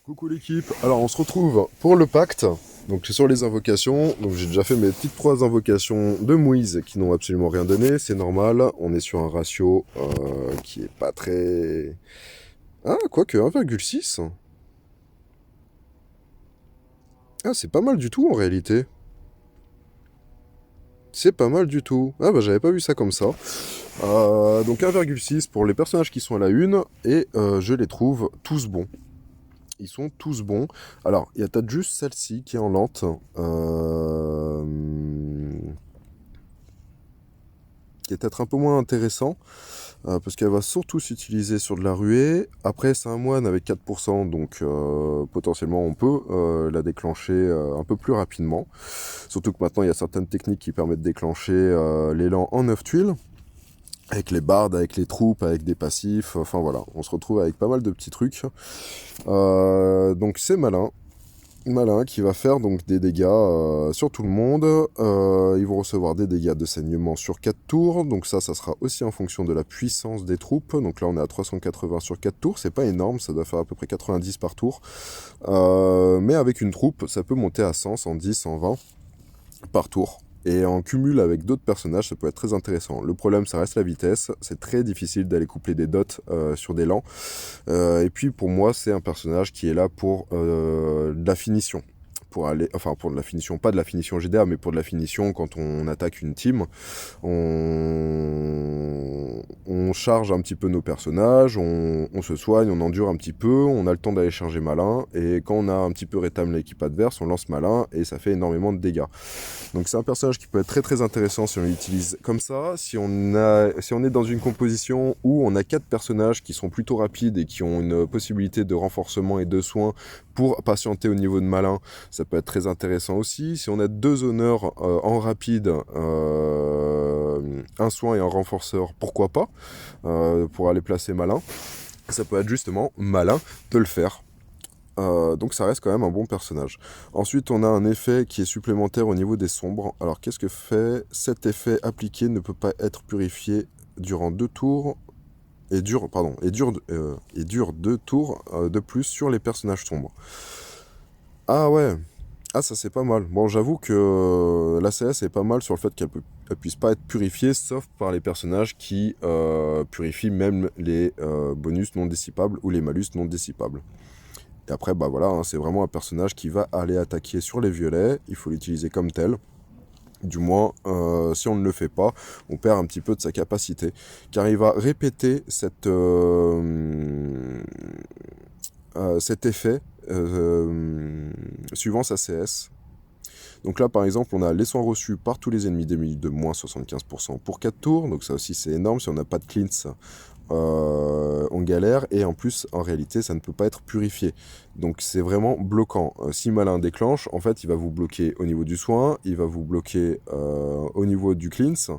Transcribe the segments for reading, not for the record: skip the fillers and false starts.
Coucou l'équipe, alors on se retrouve pour le pacte, donc c'est sur les invocations, donc j'ai déjà fait mes petites 3 invocations de Moïse qui n'ont absolument rien donné, c'est normal, on est sur un ratio qui est pas très... Ah, quoique 1,6. Ah, c'est pas mal du tout en réalité. C'est pas mal du tout. Ah bah j'avais pas vu ça comme ça. Donc 1,6 pour les personnages qui sont à la une, et je les trouve tous bons. Ils sont tous bons. Alors, il y a peut-être juste celle-ci qui est en lente. Qui est peut-être un peu moins intéressant. Parce qu'elle va surtout s'utiliser sur de la ruée. Après, c'est un moine avec 4%. Donc, potentiellement, on peut la déclencher un peu plus rapidement. Surtout que maintenant, il y a certaines techniques qui permettent de déclencher l'élan en 9 tuiles. Avec les bardes, avec les troupes, avec des passifs. Enfin, voilà. On se retrouve avec pas mal de petits trucs. Donc, c'est malin. Malin qui va faire donc des dégâts sur tout le monde. Ils vont recevoir des dégâts de saignement sur 4 tours. Donc ça sera aussi en fonction de la puissance des troupes. Donc là on est à 380 sur 4 tours. C'est pas énorme, ça doit faire à peu près 90 par tour. Mais avec une troupe, ça peut monter à 100, 110, 120 par tour. Et en cumul avec d'autres personnages, ça peut être très intéressant. Le problème, ça reste la vitesse. C'est très difficile d'aller coupler des dots sur des lents. Et puis pour moi, c'est un personnage qui est là pour de la finition. Pour aller, enfin pour de la finition, pas de la finition GDA, mais pour de la finition quand on attaque une team, on charge un petit peu nos personnages, on se soigne, on endure un petit peu, on a le temps d'aller charger malin, et quand on a un petit peu rétamé l'équipe adverse, on lance malin, et ça fait énormément de dégâts. Donc c'est un personnage qui peut être très très intéressant si on l'utilise comme ça, si on est dans une composition où on a 4 personnages qui sont plutôt rapides et qui ont une possibilité de renforcement et de soins pour patienter au niveau de malin, ça peut être très intéressant aussi. Si on a 2 honneurs en rapide, un soin et un renforceur, pourquoi pas, pour aller placer malin. Ça peut être justement malin de le faire. Donc ça reste quand même un bon personnage. Ensuite, on a un effet qui est supplémentaire au niveau des sombres. Alors qu'est-ce que fait cet effet appliqué ne peut pas être purifié durant 2 tours et dure 2 tours de plus sur les personnages sombres. Ah ouais, ah ça c'est pas mal. Bon, j'avoue que l'ACS est pas mal sur le fait qu'elle puisse pas être purifiée, sauf par les personnages qui purifient même les bonus non dissipables ou les malus non dissipables. Et après, bah voilà, hein, c'est vraiment un personnage qui va aller attaquer sur les violets. Il faut l'utiliser comme tel. Du moins, si on ne le fait pas, on perd un petit peu de sa capacité. Car il va répéter cet effet suivant sa CS. Donc là, par exemple, on a les soins reçus par tous les ennemis démunis de moins 75% pour 4 tours. Donc ça aussi, c'est énorme. Si on n'a pas de cleanse, on galère. Et en plus, en réalité, ça ne peut pas être purifié. Donc c'est vraiment bloquant. Si malin déclenche, en fait, il va vous bloquer au niveau du soin. Il va vous bloquer au niveau du cleanse.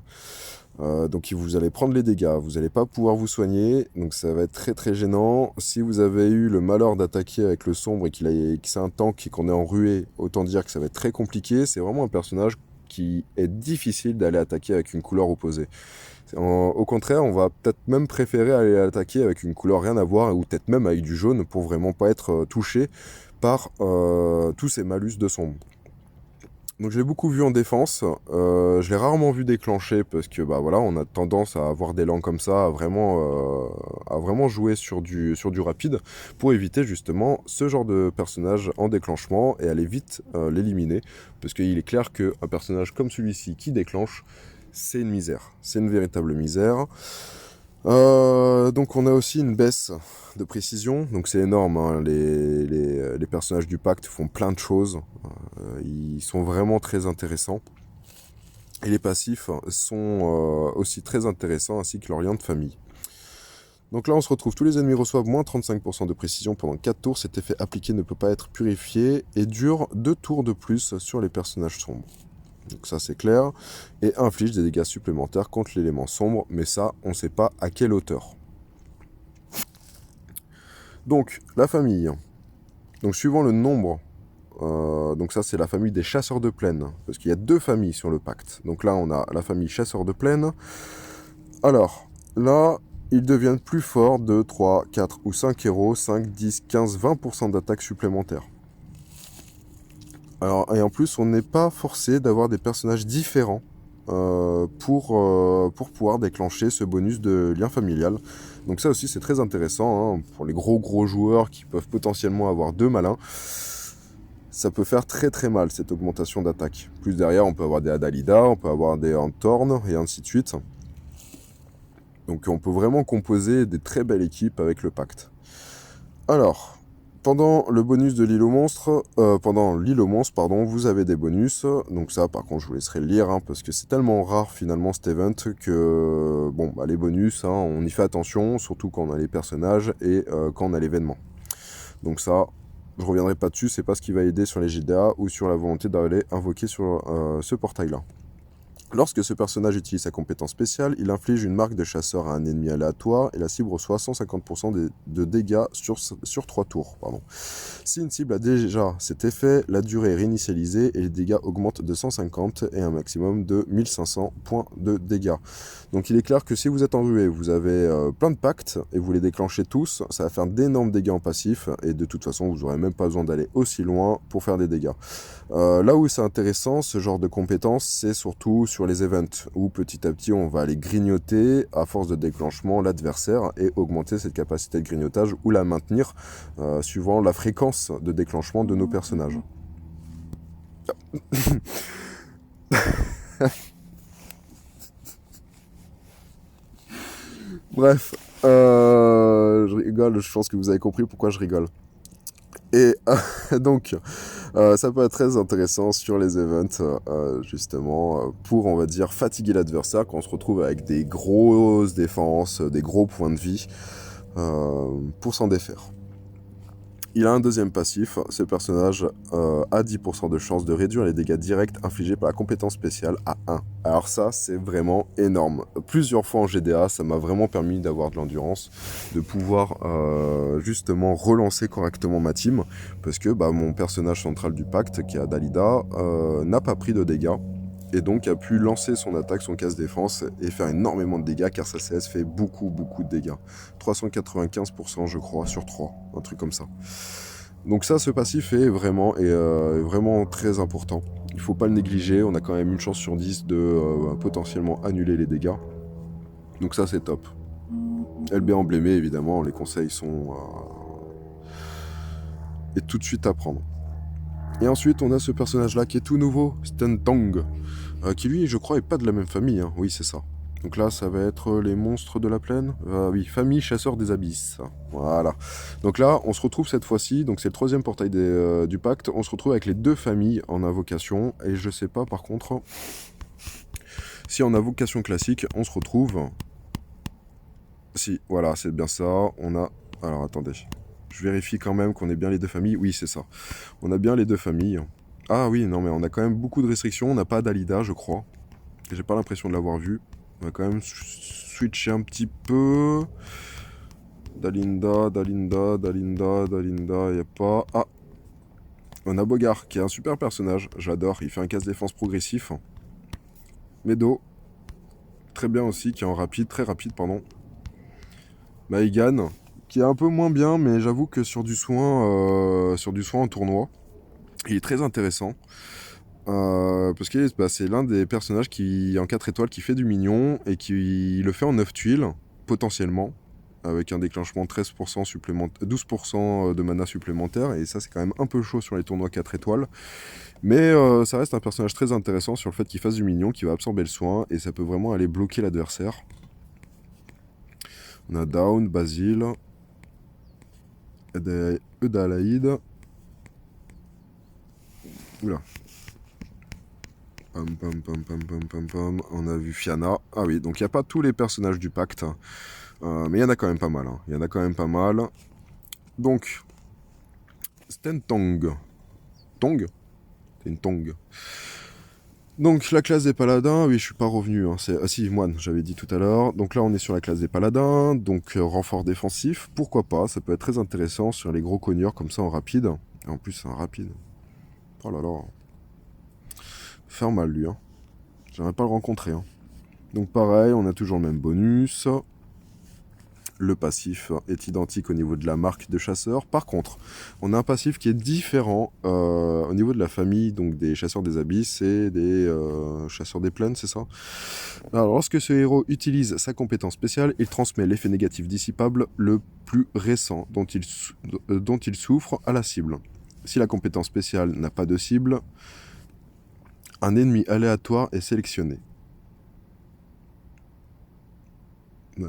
Donc vous allez prendre les dégâts, vous n'allez pas pouvoir vous soigner, donc ça va être très très gênant. Si vous avez eu le malheur d'attaquer avec le sombre et que c'est un tank et qu'on est en ruée, autant dire que ça va être très compliqué. C'est vraiment un personnage qui est difficile d'aller attaquer avec une couleur opposée. Au contraire, on va peut-être même préférer aller attaquer avec une couleur rien à voir, ou peut-être même avec du jaune pour vraiment pas être touché par tous ces malus de sombre. Donc je l'ai beaucoup vu en défense, je l'ai rarement vu déclencher parce que bah voilà, on a tendance à avoir des langues comme ça, à vraiment jouer sur du rapide pour éviter justement ce genre de personnage en déclenchement et aller vite l'éliminer, parce qu'il est clair qu'un personnage comme celui-ci qui déclenche, c'est une misère, c'est une véritable misère. Donc on a aussi une baisse de précision, donc c'est énorme, hein. Les personnages du pacte font plein de choses, ils sont vraiment très intéressants. Et les passifs sont aussi très intéressants, ainsi que leur lien de famille. Donc là on se retrouve, tous les ennemis reçoivent moins 35% de précision pendant 4 tours, cet effet appliqué ne peut pas être purifié et dure 2 tours de plus sur les personnages sombres. Donc ça c'est clair, et inflige des dégâts supplémentaires contre l'élément sombre, mais ça on ne sait pas à quelle hauteur. Donc la famille, donc suivant le nombre, donc ça c'est la famille des chasseurs de plaine, parce qu'il y a 2 familles sur le pacte. Donc là on a la famille chasseurs de plaine. Alors là ils deviennent plus forts de 3, 4 ou 5 héros, 5, 10, 15, 20% d'attaque supplémentaire. Alors, et en plus, on n'est pas forcé d'avoir des personnages différents pour pouvoir déclencher ce bonus de lien familial. Donc ça aussi, c'est très intéressant, hein, pour les gros joueurs qui peuvent potentiellement avoir 2 malins. Ça peut faire très très mal, cette augmentation d'attaque. Plus derrière, on peut avoir des Adalida, on peut avoir des Antorn, et ainsi de suite. Donc on peut vraiment composer des très belles équipes avec le pacte. Alors, pendant le bonus de l'île aux monstres, pardon, vous avez des bonus. Donc ça, par contre, je vous laisserai le lire, hein, parce que c'est tellement rare finalement cet event que, bon, bah, les bonus, hein, on y fait attention, surtout quand on a les personnages et quand on a l'événement. Donc ça, je reviendrai pas dessus, c'est pas ce qui va aider sur les GDA ou sur la volonté d'aller invoquer sur ce portail-là. Lorsque ce personnage utilise sa compétence spéciale, il inflige une marque de chasseur à un ennemi aléatoire et la cible reçoit 150% de dégâts sur 3 tours. Pardon. Si une cible a déjà cet effet, la durée est réinitialisée et les dégâts augmentent de 150 et un maximum de 1500 points de dégâts. Donc il est clair que si vous êtes enrhué, vous avez plein de pactes et vous les déclenchez tous, ça va faire d'énormes dégâts en passif et de toute façon vous n'aurez même pas besoin d'aller aussi loin pour faire des dégâts. Là où c'est intéressant, ce genre de compétences, c'est surtout sur les events, où petit à petit on va aller grignoter à force de déclenchement l'adversaire et augmenter cette capacité de grignotage ou la maintenir suivant la fréquence de déclenchement de nos personnages. Bref, je rigole, je pense que vous avez compris pourquoi je rigole. Et donc, ça peut être très intéressant sur les events, justement, pour, on va dire, fatiguer l'adversaire quand on se retrouve avec des grosses défenses, des gros points de vie, pour s'en défaire. Il a un deuxième passif, ce personnage a 10% de chance de réduire les dégâts directs infligés par la compétence spéciale à 1. Alors ça, c'est vraiment énorme. Plusieurs fois en GDA, ça m'a vraiment permis d'avoir de l'endurance, de pouvoir justement relancer correctement ma team, parce que mon personnage central du pacte, qui est Adalida, n'a pas pris de dégâts, et donc a pu lancer son attaque, son casse-défense, et faire énormément de dégâts, car sa CS fait beaucoup de dégâts. 395% je crois, sur 3, un truc comme ça. Donc ça, ce passif est vraiment très important. Il faut pas le négliger, on a quand même une chance sur 10 de potentiellement annuler les dégâts. Donc ça, c'est top. LB emblémé, évidemment, les conseils sont et tout de suite à prendre. Et ensuite, on a ce personnage-là qui est tout nouveau, Stentong, qui lui, je crois, est pas de la même famille, hein. Oui, c'est ça. Donc là, ça va être les monstres de la plaine. Oui, famille chasseur des abysses. Voilà. Donc là, on se retrouve cette fois-ci, donc c'est le 3e portail du pacte, on se retrouve avec les 2 familles en invocation, et je sais pas par contre si en invocation classique, on se retrouve... Si, voilà, c'est bien ça, on a... Alors attendez, je vérifie quand même qu'on ait bien les 2 familles. Oui, c'est ça. On a bien les 2 familles. Ah oui, non mais on a quand même beaucoup de restrictions, on n'a pas Dalida, je crois. J'ai pas l'impression de l'avoir vu. On va quand même switcher un petit peu. Dalinda, y a pas... Ah, on a Bogart, qui est un super personnage, j'adore, il fait un casse-défense progressif. Medo, très bien aussi, qui est en rapide, très rapide, pardon. Maïgan, qui est un peu moins bien, mais j'avoue que sur du soin en tournoi, il est très intéressant. Parce que c'est l'un des personnages qui en 4 étoiles qui fait du mignon et qui le fait en 9 tuiles, potentiellement, avec un déclenchement 13% supplémentaire, 12% de mana supplémentaire, et ça c'est quand même un peu chaud sur les tournois 4 étoiles. Mais ça reste un personnage très intéressant sur le fait qu'il fasse du mignon, qui va absorber le soin, et ça peut vraiment aller bloquer l'adversaire. On a Down, Basile, Eudalaïd. Oula. On a vu Fianna. Ah oui, donc il n'y a pas tous les personnages du pacte. Mais il y en a quand même pas mal. Il y en a quand même pas mal. Donc, Stentong. Tong. C'est une Tong. Donc, la classe des paladins. Oui, je suis pas revenu. Ah si, moine, j'avais dit tout à l'heure. Donc là, on est sur la classe des paladins. Donc, renfort défensif. Pourquoi pas? Ça peut être très intéressant sur les gros cogneurs comme ça en rapide. Et en plus, c'est un rapide. Oh là là. Faire mal, lui. J'aimerais pas le rencontrer. Donc, pareil, on a toujours le même bonus. Le passif est identique au niveau de la marque de chasseur. Par contre, on a un passif qui est différent au niveau de la famille, donc des chasseurs des abysses et des chasseurs des plaines, c'est ça? Alors, lorsque ce héros utilise sa compétence spéciale, il transmet l'effet négatif dissipable le plus récent dont il souffre à la cible. Si la compétence spéciale n'a pas de cible, un ennemi aléatoire est sélectionné.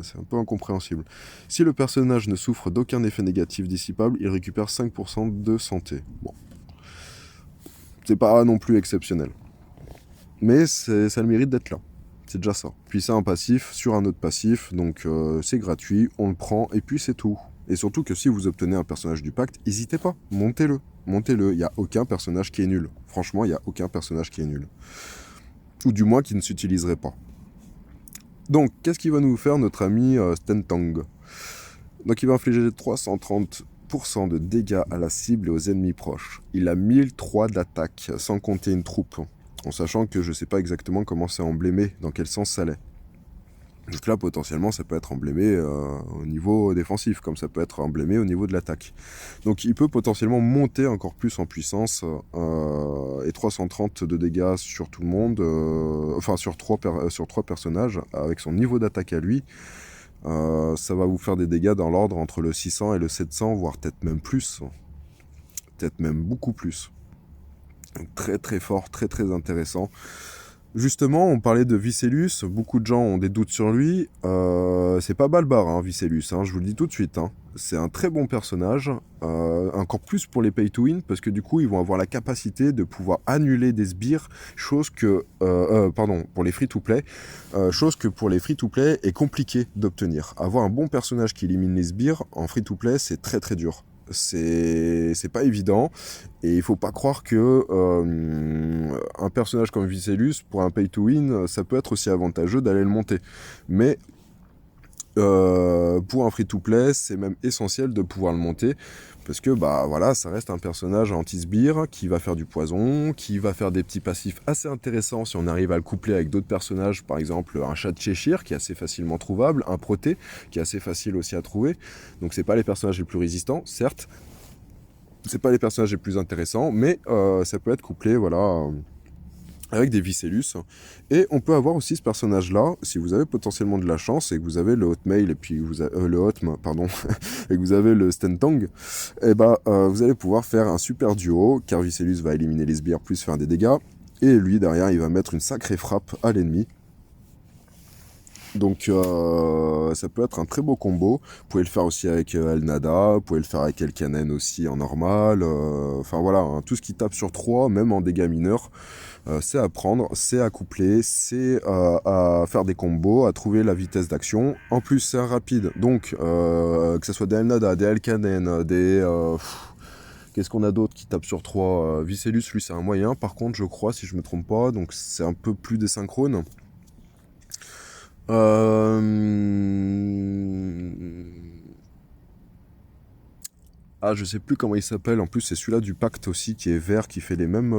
C'est un peu incompréhensible. Si le personnage ne souffre d'aucun effet négatif dissipable, il récupère 5% de santé. Bon. C'est pas non plus exceptionnel. Mais ça a le mérite d'être là. C'est déjà ça. Puis c'est un passif sur un autre passif, donc c'est gratuit, on le prend, et puis c'est tout. Et surtout que si vous obtenez un personnage du pacte, n'hésitez pas, montez-le. Montez-le, il n'y a aucun personnage qui est nul. Franchement, il n'y a aucun personnage qui est nul. Ou du moins qui ne s'utiliserait pas. Donc, qu'est-ce qu'il va nous faire notre ami Stentang? Donc, il va infliger 330% de dégâts à la cible et aux ennemis proches. Il a 1003 d'attaque, sans compter une troupe. En sachant que je ne sais pas exactement comment c'est emblémé, dans quel sens ça l'est. Donc là, potentiellement, ça peut être emblémé au niveau défensif, comme ça peut être emblémé au niveau de l'attaque. Donc il peut potentiellement monter encore plus en puissance, et 330 de dégâts sur tout le monde, enfin sur trois personnages, avec son niveau d'attaque à lui, ça va vous faire des dégâts dans l'ordre entre le 600 et le 700, voire peut-être même plus. Peut-être même beaucoup plus. Donc très très fort, très très intéressant. Justement, on parlait de Vicellus, beaucoup de gens ont des doutes sur lui, c'est pas Balbar, hein, Vicellus, hein, je vous le dis tout de suite, hein. C'est un très bon personnage, encore plus pour les pay to win, parce que du coup ils vont avoir la capacité de pouvoir annuler des sbires, chose que, pour les free to play, chose que pour les free to play est compliqué d'obtenir. Avoir un bon personnage qui élimine les sbires, en free to play c'est très très dur. C'est pas évident et il faut pas croire que un personnage comme Vicellus pour un pay to win ça peut être aussi avantageux d'aller le monter, mais pour un free to play c'est même essentiel de pouvoir le monter parce que bah voilà, ça reste un personnage anti-sbire qui va faire du poison, qui va faire des petits passifs assez intéressants si on arrive à le coupler avec d'autres personnages, par exemple un chat de Cheshire qui est assez facilement trouvable, un Proté qui est assez facile aussi à trouver. Donc c'est pas les personnages les plus résistants, certes, c'est pas les personnages les plus intéressants, mais ça peut être couplé, voilà, avec des Vicellus. Et on peut avoir aussi ce personnage-là, si vous avez potentiellement de la chance et que vous avez le Hotmail et puis le Hotm, pardon, et que vous avez le Stentang, et vous allez pouvoir faire un super duo, car Vicellus va éliminer les sbires plus faire des dégâts, et lui derrière il va mettre une sacrée frappe à l'ennemi. Donc ça peut être un très beau combo. Vous pouvez le faire aussi avec Elnada, vous pouvez le faire avec Elkanen aussi en normal. Enfin voilà, hein, tout ce qui tape sur 3, même en dégâts mineurs, c'est à prendre, c'est à coupler, c'est à faire des combos, à trouver la vitesse d'action. En plus c'est un rapide, donc que ce soit des Elnada, des Elkanen, des... Qu'est-ce qu'on a d'autre qui tape sur 3? Vicellus, lui c'est un moyen, par contre je crois, si je me trompe pas, donc c'est un peu plus désynchrone. Ah, je sais plus comment il s'appelle. En plus, c'est celui-là du pacte aussi qui est vert, qui fait les mêmes,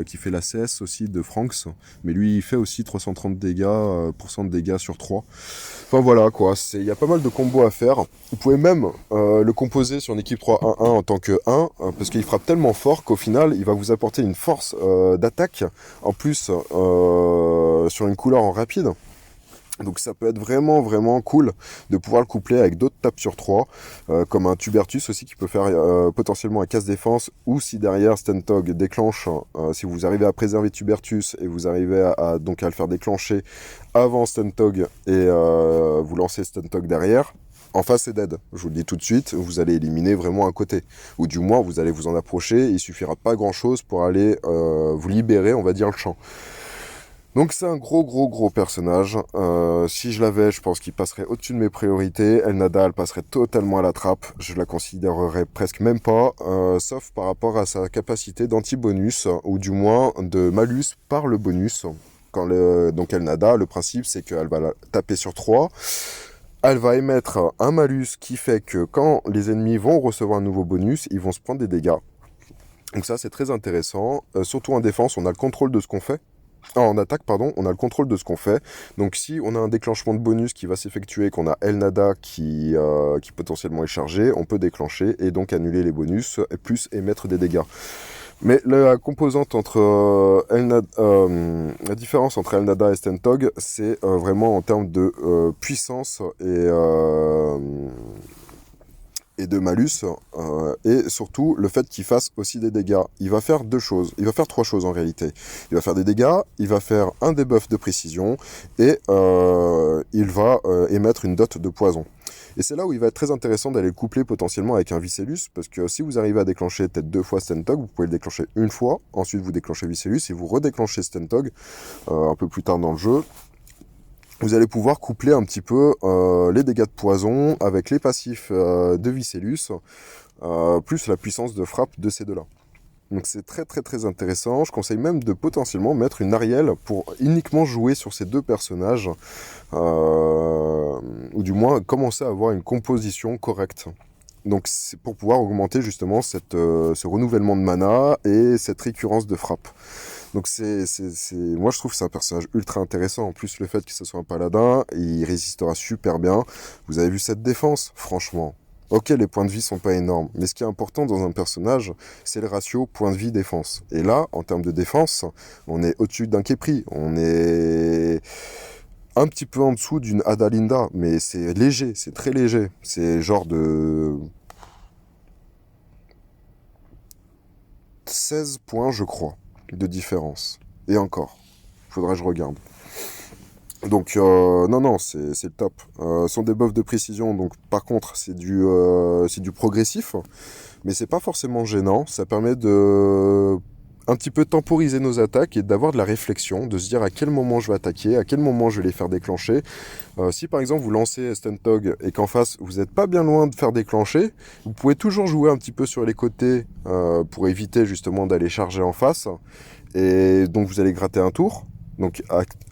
qui fait la CS aussi de Franks. Mais lui, il fait aussi 330 dégâts, % de dégâts sur 3. Enfin voilà quoi. Il y a pas mal de combos à faire. Vous pouvez même le composer sur une équipe 3-1-1 en tant que 1, parce qu'il frappe tellement fort qu'au final, il va vous apporter une force d'attaque. En plus, sur une couleur en rapide. Donc ça peut être vraiment vraiment cool de pouvoir le coupler avec d'autres tapes sur 3, comme un Tubertus aussi qui peut faire potentiellement un casse défense, ou si derrière Stentog déclenche, si vous arrivez à préserver Tubertus et vous arrivez donc à le faire déclencher avant Stentog et vous lancez Stentog derrière, en face c'est dead, je vous le dis tout de suite, vous allez éliminer vraiment un côté, ou du moins vous allez vous en approcher, il suffira pas grand chose pour aller vous libérer, on va dire, le champ. Donc c'est un gros personnage. Si je l'avais, je pense qu'il passerait au-dessus de mes priorités. Elnada, elle passerait totalement à la trappe. Je la considérerais presque même pas, sauf par rapport à sa capacité d'anti-bonus, ou du moins de malus par le bonus. Donc Elnada, le principe c'est qu'elle va la taper sur 3. Elle va émettre un malus qui fait que quand les ennemis vont recevoir un nouveau bonus, ils vont se prendre des dégâts. Donc ça c'est très intéressant. Surtout en défense, on a le contrôle de ce qu'on fait. Ah, en attaque, pardon, on a le contrôle de ce qu'on fait. Donc si on a un déclenchement de bonus qui va s'effectuer, qu'on a El Nada qui potentiellement est chargé, on peut déclencher et donc annuler les bonus, et plus émettre des dégâts. Mais la composante entre la différence entre El Nada et Stentog, c'est vraiment en termes de puissance et de malus, et surtout le fait qu'il fasse aussi des dégâts. Il va faire deux choses, il va faire trois choses en réalité. Il va faire des dégâts, il va faire un debuff de précision, et il va émettre une dot de poison. Et c'est là où il va être très intéressant d'aller le coupler potentiellement avec un Vicellus, parce que si vous arrivez à déclencher peut-être 2 fois Stentog, vous pouvez le déclencher une fois, ensuite vous déclenchez Vicellus, et vous redéclenchez Stentog un peu plus tard dans le jeu. Vous allez pouvoir coupler un petit peu les dégâts de poison avec les passifs de Vicellus, plus la puissance de frappe de ces deux-là. Donc c'est très très très intéressant. Je conseille même de potentiellement mettre une Ariel pour uniquement jouer sur ces deux personnages, ou du moins commencer à avoir une composition correcte. Donc c'est pour pouvoir augmenter justement ce renouvellement de mana et cette récurrence de frappe. Donc moi je trouve que c'est un personnage ultra intéressant. En plus le fait que ce soit un paladin, il résistera super bien. Vous avez vu cette défense, franchement. Ok, les points de vie sont pas énormes, mais ce qui est important dans un personnage, c'est le ratio point de vie défense. Et là, en termes de défense, on est au-dessus d'un Kepri. On est un petit peu en dessous d'une Adalinda, mais c'est léger, c'est très léger. C'est genre de 16 points, je crois, de différence. Et encore, faudrait que je regarde. Donc, non, c'est le top. Son debuff de précision, donc, par contre, c'est du progressif, mais c'est pas forcément gênant. Ça permet de un petit peu temporiser nos attaques et d'avoir de la réflexion, de se dire à quel moment je vais attaquer, à quel moment je vais les faire déclencher. Si par exemple vous lancez Stentog et qu'en face vous n'êtes pas bien loin de faire déclencher, vous pouvez toujours jouer un petit peu sur les côtés pour éviter justement d'aller charger en face. Et donc vous allez gratter un tour. Donc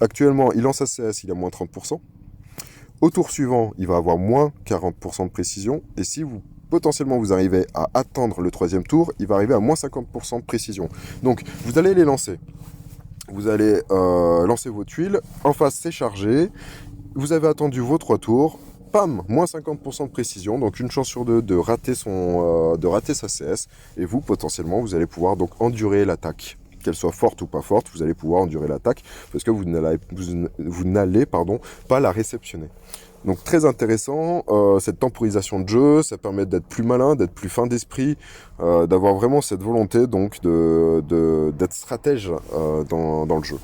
actuellement il lance ACS, il a moins 30%. Au tour suivant, il va avoir moins 40% de précision. Et si vous potentiellement vous arrivez à attendre le troisième tour, il va arriver à moins 50% de précision. Donc vous allez les lancer. Vous allez lancer vos tuiles. En face, c'est chargé. Vous avez attendu vos 3 tours. Pam, moins 50% de précision. Donc une chance sur deux de rater sa CS. Et vous, potentiellement, vous allez pouvoir donc endurer l'attaque. Qu'elle soit forte ou pas forte, vous allez pouvoir endurer l'attaque parce que vous n'allez pas la réceptionner. Donc très intéressant, cette temporisation de jeu, ça permet d'être plus malin, d'être plus fin d'esprit, d'avoir vraiment cette volonté donc d'être stratège dans le jeu.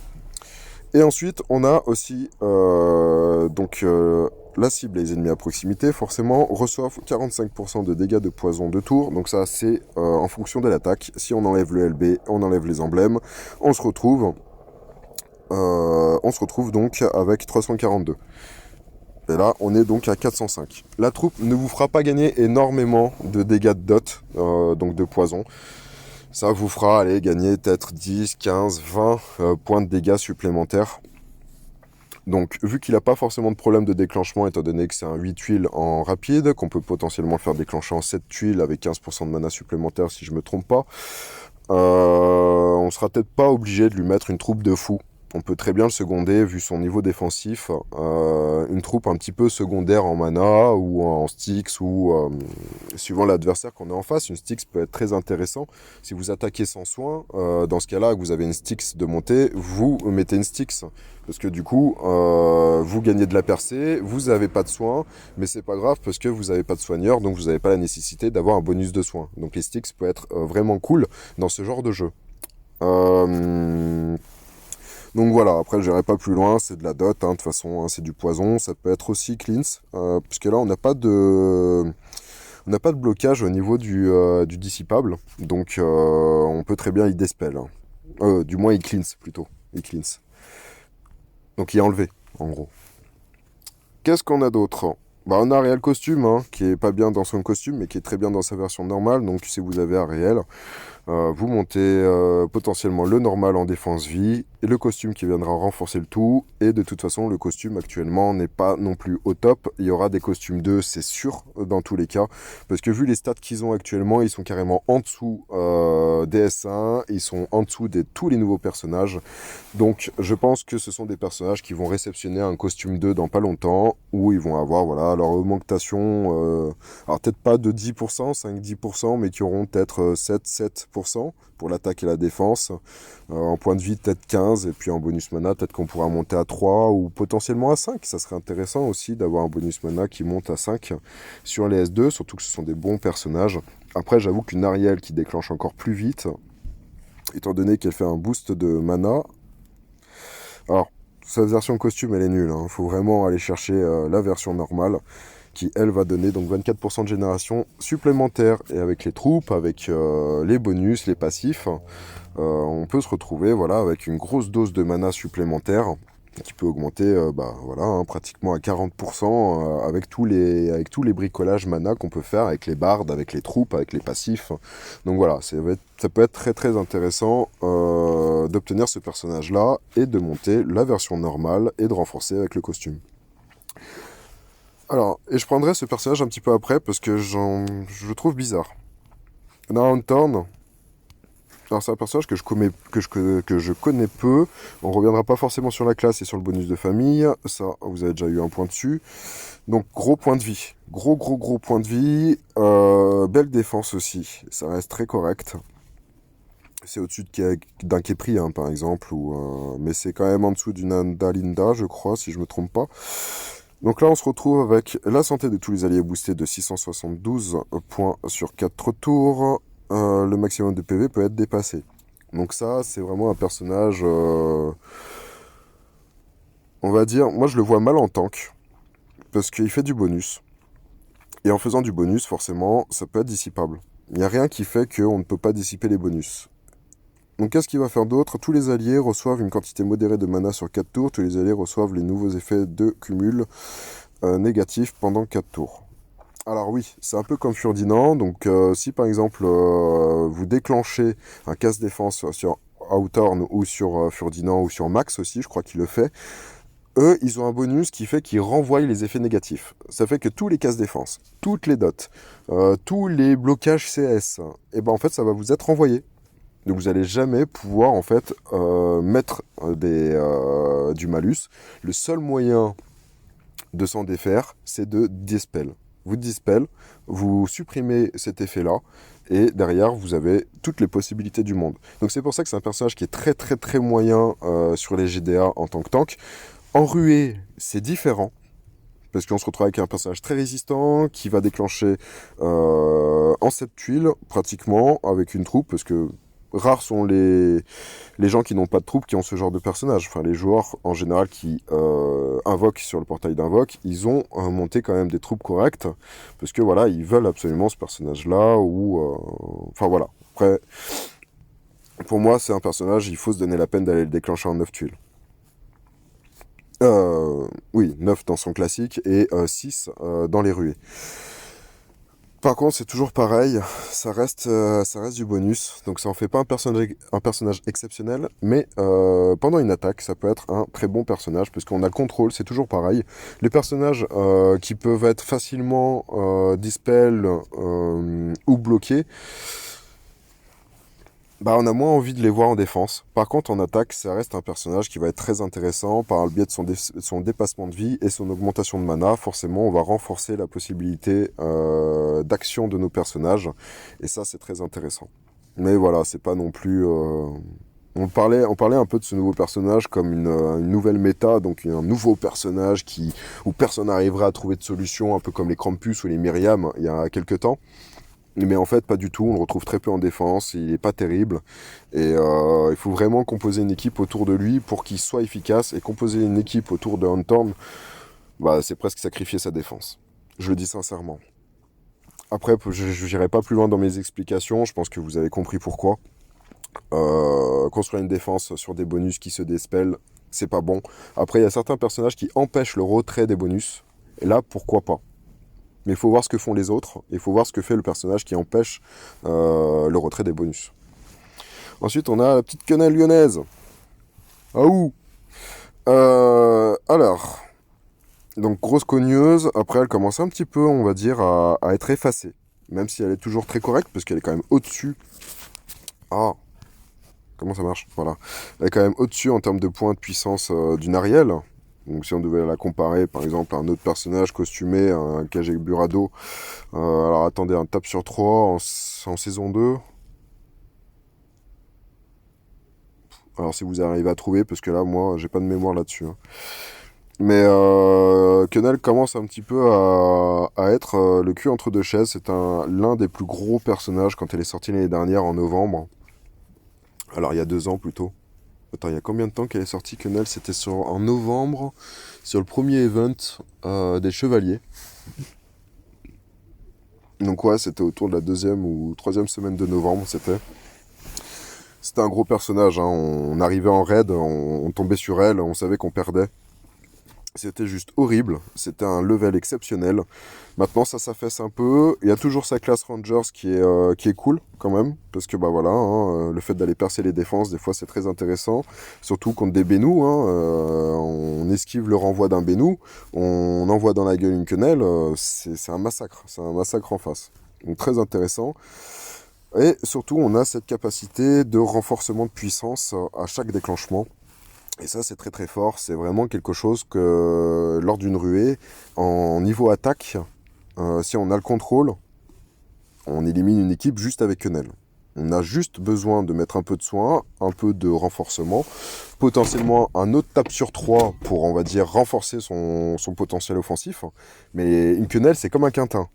Et ensuite, on a aussi la cible et les ennemis à proximité, forcément, reçoivent 45% de dégâts de poison de tour. Donc ça, c'est en fonction de l'attaque. Si on enlève le LB, on enlève les emblèmes, on se retrouve donc avec 342. Et là, on est donc à 405. La troupe ne vous fera pas gagner énormément de dégâts de dot, donc de poison. Ça vous fera aller gagner peut-être 10, 15, 20 points de dégâts supplémentaires. Donc, vu qu'il n'a pas forcément de problème de déclenchement, étant donné que c'est un 8 tuiles en rapide, qu'on peut potentiellement le faire déclencher en 7 tuiles avec 15% de mana supplémentaire si je me trompe pas, on sera peut-être pas obligé de lui mettre une troupe de fous. On peut très bien le seconder, vu son niveau défensif, une troupe un petit peu secondaire en mana ou en Styx, ou suivant l'adversaire qu'on est en face, une Styx peut être très intéressant. Si vous attaquez sans soin, dans ce cas-là, que vous avez une Styx de montée, vous mettez une Styx. Parce que du coup, vous gagnez de la percée, vous n'avez pas de soins, mais c'est pas grave parce que vous n'avez pas de soigneur, donc vous n'avez pas la nécessité d'avoir un bonus de soins. Donc les Styx peut être vraiment cool dans ce genre de jeu. Donc voilà, après je n'irai pas plus loin, c'est de la dot, de toute façon, c'est du poison, ça peut être aussi cleanse, puisque là on n'a pas de blocage au niveau du dissipable, donc on peut très bien y dispel. Du moins il cleanse plutôt, il cleanse. Donc il est enlevé, en gros. Qu'est-ce qu'on a d'autre? On a Ariel Costume, qui est pas bien dans son costume, mais qui est très bien dans sa version normale, donc si vous avez Ariel, Vous montez potentiellement le normal en défense vie, et le costume qui viendra renforcer le tout, et de toute façon le costume actuellement n'est pas non plus au top, il y aura des costumes 2 c'est sûr dans tous les cas, parce que vu les stats qu'ils ont actuellement, ils sont carrément en dessous des S1, ils sont en dessous de tous les nouveaux personnages, donc je pense que ce sont des personnages qui vont réceptionner un costume 2 dans pas longtemps, où ils vont avoir voilà, leur augmentation, alors peut-être pas de 10%, 5-10%, mais qui auront peut-être 7% pour l'attaque et la défense. En point de vie, peut-être 15, et puis en bonus mana, peut-être qu'on pourra monter à 3 ou potentiellement à 5. Ça serait intéressant aussi d'avoir un bonus mana qui monte à 5 sur les S2, surtout que ce sont des bons personnages. Après, j'avoue qu'une Ariel qui déclenche encore plus vite, étant donné qu'elle fait un boost de mana. Alors, sa version costume, elle est nulle. Il faut vraiment aller chercher la version normale, qui elle va donner donc 24% de génération supplémentaire, et avec les troupes, avec les bonus, les passifs, on peut se retrouver voilà avec une grosse dose de mana supplémentaire qui peut augmenter voilà, pratiquement à 40% avec tous les bricolages mana qu'on peut faire avec les bardes, avec les troupes, avec les passifs. Donc voilà, ça peut être très très intéressant d'obtenir ce personnage là et de monter la version normale et de renforcer avec le costume. Alors, et je prendrai ce personnage un petit peu après parce que je le trouve bizarre. Thorn. Alors c'est un personnage que je connais peu. On reviendra pas forcément sur la classe et sur le bonus de famille. Ça, vous avez déjà eu un point dessus. Donc gros point de vie. Gros point de vie. Belle défense aussi. Ça reste très correct. C'est au-dessus d'un Kepri, hein, par exemple. Mais c'est quand même en dessous d'une Andalinda, je crois, si je me trompe pas. Donc là, on se retrouve avec la santé de tous les alliés boostés de 672 points sur 4 tours. Le maximum de PV peut être dépassé. Donc ça, c'est vraiment un personnage... on va dire... Moi, je le vois mal en tank. Parce qu'il fait du bonus. Et en faisant du bonus, forcément, ça peut être dissipable. Il n'y a rien qui fait qu'on ne peut pas dissiper les bonus. Donc qu'est-ce qu'il va faire d'autre? Tous les alliés reçoivent une quantité modérée de mana sur 4 tours. Tous les alliés reçoivent les nouveaux effets de cumul négatifs pendant 4 tours. Alors oui, c'est un peu comme Ferdinand, donc si par exemple vous déclenchez un casse-défense sur Hawthorne ou sur Ferdinand ou sur Max aussi, je crois qu'il le fait, eux, ils ont un bonus qui fait qu'ils renvoient les effets négatifs. Ça fait que tous les casse-défense, toutes les dots, tous les blocages CS, et ben en fait ça va vous être renvoyé. Donc vous n'allez jamais pouvoir en fait mettre du malus. Le seul moyen de s'en défaire, c'est de dispel. Vous dispel, vous supprimez cet effet-là, et derrière, vous avez toutes les possibilités du monde. Donc c'est pour ça que c'est un personnage qui est très très très moyen sur les GDA en tant que tank. En ruée, c'est différent, parce qu'on se retrouve avec un personnage très résistant, qui va déclencher en 7 tuiles, pratiquement, avec une troupe, parce que rares sont les gens qui n'ont pas de troupes qui ont ce genre de personnage. Enfin, les joueurs en général qui invoquent sur le portail d'invoque, ils ont monté quand même des troupes correctes parce que voilà, ils veulent absolument ce personnage-là enfin voilà. Après, pour moi, c'est un personnage, il faut se donner la peine d'aller le déclencher en 9 tuiles. Oui, 9 dans son classique et 6 dans les ruées. Par contre, c'est toujours pareil, ça reste du bonus, donc ça en fait pas un personnage exceptionnel, mais pendant une attaque, ça peut être un très bon personnage, parce qu'on a le contrôle, c'est toujours pareil. Les personnages qui peuvent être facilement dispel ou bloqués, bah, on a moins envie de les voir en défense. Par contre, en attaque, ça reste un personnage qui va être très intéressant par le biais de son dépassement de vie et son augmentation de mana. Forcément, on va renforcer la possibilité d'action de nos personnages. Et ça, c'est très intéressant. Mais voilà, c'est pas non plus... On parlait un peu de ce nouveau personnage comme une nouvelle méta, donc un nouveau personnage où personne n'arriverait à trouver de solution, un peu comme les Krampus ou les Myriam il y a quelques temps. Mais en fait, pas du tout. On le retrouve très peu en défense. Il est pas terrible. Et il faut vraiment composer une équipe autour de lui pour qu'il soit efficace. Et composer une équipe autour de Hawthorne, bah, c'est presque sacrifier sa défense. Je le dis sincèrement. Après, je n'irai pas plus loin dans mes explications. Je pense que vous avez compris pourquoi. Construire une défense sur des bonus qui se dispellent, c'est pas bon. Après, il y a certains personnages qui empêchent le retrait des bonus. Et là, pourquoi pas? Mais il faut voir ce que font les autres, et il faut voir ce que fait le personnage qui empêche le retrait des bonus. Ensuite, on a la petite quenelle lyonnaise. Ah ouh. Alors, donc grosse cogneuse. Après, elle commence un petit peu, on va dire, à être effacée. Même si elle est toujours très correcte, parce qu'elle est quand même au-dessus. Ah, comment ça marche? Voilà. Elle est quand même au-dessus en termes de points de puissance d'une Ariel. Donc si on devait la comparer par exemple à un autre personnage costumé, un Kage Burado, alors attendez, un tape sur 3 en saison 2. Alors si vous arrivez à trouver, parce que là moi j'ai pas de mémoire là-dessus. Hein. Mais Quenelle commence un petit peu à être le cul entre deux chaises. C'est l'un des plus gros personnages quand elle est sortie l'année dernière en novembre. Alors il y a 2 ans plutôt. Attends, il y a combien de temps qu'elle est sortie Quenelle? C'était en novembre, sur le premier event des Chevaliers. Donc ouais, c'était autour de la 2e ou 3e semaine de novembre, C'était un gros personnage, hein. On arrivait en raid, on tombait sur elle, on savait qu'on perdait. C'était juste horrible, c'était un level exceptionnel. Maintenant ça s'affaisse un peu, il y a toujours sa classe Rangers qui est cool quand même, parce que bah voilà, hein, le fait d'aller percer les défenses, des fois c'est très intéressant, surtout contre des Benous, hein, on esquive le renvoi d'un Benou, on envoie dans la gueule une quenelle, c'est un massacre en face. Donc très intéressant. Et surtout on a cette capacité de renforcement de puissance à chaque déclenchement. Et ça, c'est très très fort. C'est vraiment quelque chose que, lors d'une ruée, en niveau attaque, si on a le contrôle, on élimine une équipe juste avec quenelle. On a juste besoin de mettre un peu de soin, un peu de renforcement, potentiellement un autre tape sur 3 pour, on va dire, renforcer son potentiel offensif. Mais une quenelle, c'est comme un quintin.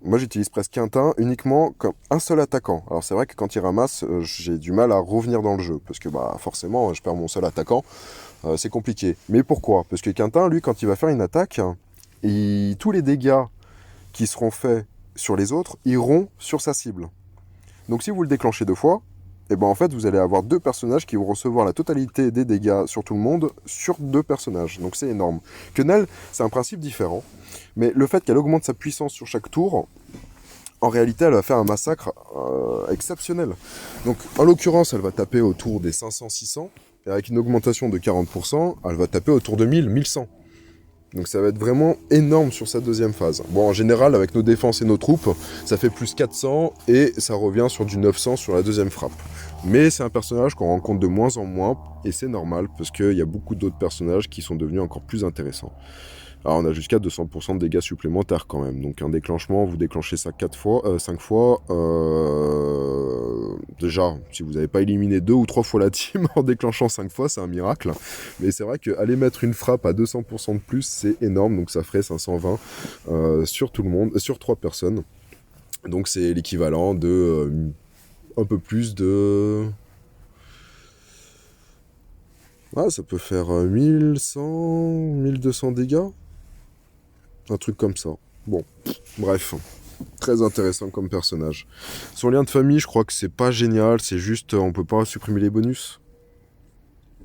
Moi, j'utilise presque quintin uniquement comme un seul attaquant. Alors, c'est vrai que quand il ramasse, j'ai du mal à revenir dans le jeu. Parce que, bah, forcément, je perds mon seul attaquant. C'est compliqué. Mais pourquoi? Parce que Quintin, lui, quand il va faire une attaque, tous les dégâts qui seront faits sur les autres iront sur sa cible. Donc si vous le déclenchez 2 fois, et ben en fait vous allez avoir 2 personnages qui vont recevoir la totalité des dégâts sur tout le monde sur 2 personnages. Donc c'est énorme. Quenelle, c'est un principe différent. Mais le fait qu'elle augmente sa puissance sur chaque tour, en réalité elle va faire un massacre exceptionnel. Donc en l'occurrence elle va taper autour des 500-600. Et avec une augmentation de 40%, elle va taper autour de 1000-1100. Donc ça va être vraiment énorme sur sa 2e phase. Bon, en général, avec nos défenses et nos troupes, ça fait plus 400 et ça revient sur du 900 sur la 2e frappe. Mais c'est un personnage qu'on rencontre de moins en moins et c'est normal parce qu'il y a beaucoup d'autres personnages qui sont devenus encore plus intéressants. Alors on a jusqu'à 200% de dégâts supplémentaires quand même. Donc un déclenchement, vous déclenchez ça 5 fois. Déjà, si vous n'avez pas éliminé 2 ou 3 fois la team en déclenchant 5 fois, c'est un miracle. Mais c'est vrai qu'aller mettre une frappe à 200% de plus, c'est énorme. Donc ça ferait 520 sur tout le monde, sur 3 personnes. Donc c'est l'équivalent de un peu plus de... Ah, ça peut faire 1100, 1200 dégâts. Un truc comme ça. Bon, bref. Très intéressant comme personnage. Son lien de famille, je crois que c'est pas génial. C'est juste, on peut pas supprimer les bonus.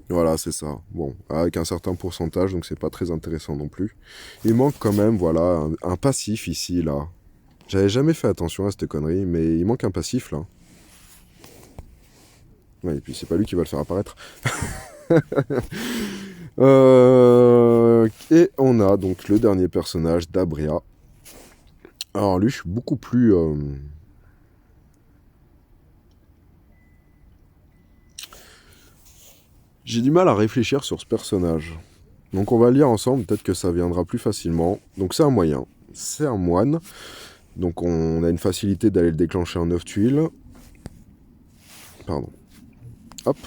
Voilà, c'est ça. Bon, avec un certain pourcentage, donc c'est pas très intéressant non plus. Il manque quand même, voilà, un passif ici, là. J'avais jamais fait attention à cette connerie, mais il manque un passif, là. Ouais, et puis c'est pas lui qui va le faire apparaître. Et on a donc le dernier personnage d'Abria. Alors lui, je suis beaucoup plus... J'ai du mal à réfléchir sur ce personnage. Donc on va lire ensemble, peut-être que ça viendra plus facilement. Donc c'est un moyen. C'est un moine. Donc on a une facilité d'aller le déclencher en 9 tuiles. Pardon. Hop.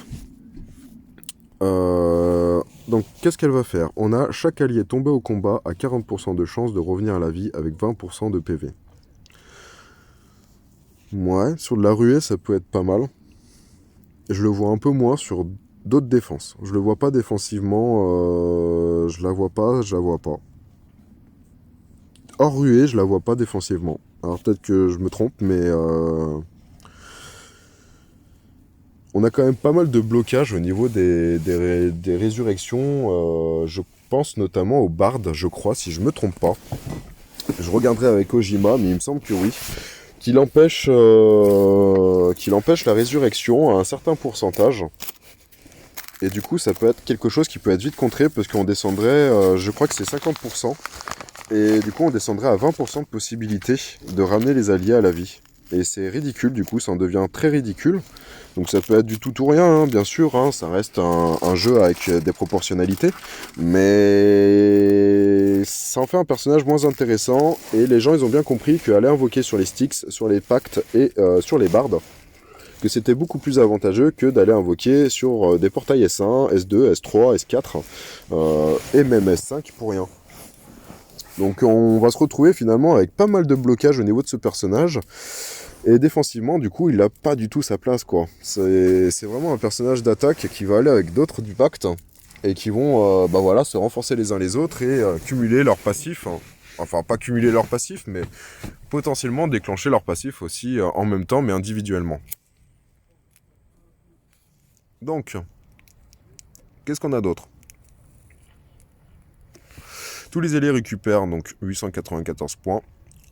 Donc qu'est-ce qu'elle va faire? On a chaque allié tombé au combat à 40% de chance de revenir à la vie avec 20% de PV. Ouais, sur de la ruée ça peut être pas mal. Je le vois un peu moins sur d'autres défenses. Je le vois pas défensivement, je la vois pas. Hors ruée, je la vois pas défensivement. Alors peut-être que je me trompe, mais on a quand même pas mal de blocages au niveau des résurrections. Je pense notamment au Bard, je crois, si je me trompe pas. Je regarderai avec Ojima, mais il me semble que oui. Qu'il empêche qu'il empêche la résurrection à un certain pourcentage. Et du coup, ça peut être quelque chose qui peut être vite contré parce qu'on descendrait, je crois que c'est 50%. Et du coup, on descendrait à 20% de possibilité de ramener les alliés à la vie. Et c'est ridicule, du coup, ça en devient très ridicule. Donc ça peut être du tout ou rien, hein, bien sûr, hein, ça reste un jeu avec des proportionnalités, mais ça en fait un personnage moins intéressant, et les gens ils ont bien compris qu'aller invoquer sur les Styx, sur les pactes et sur les bardes, que c'était beaucoup plus avantageux que d'aller invoquer sur des portails S1, S2, S3, S4, et même S5 pour rien. Donc on va se retrouver finalement avec pas mal de blocages au niveau de ce personnage. Et défensivement, du coup, il n'a pas du tout sa place, quoi. C'est vraiment un personnage d'attaque qui va aller avec d'autres du pacte et qui vont bah voilà, se renforcer les uns les autres et cumuler leur passif. Enfin, pas cumuler leur passif, mais potentiellement déclencher leur passif aussi en même temps, mais individuellement. Donc, qu'est-ce qu'on a d'autre? Tous les alliés récupèrent donc 894 points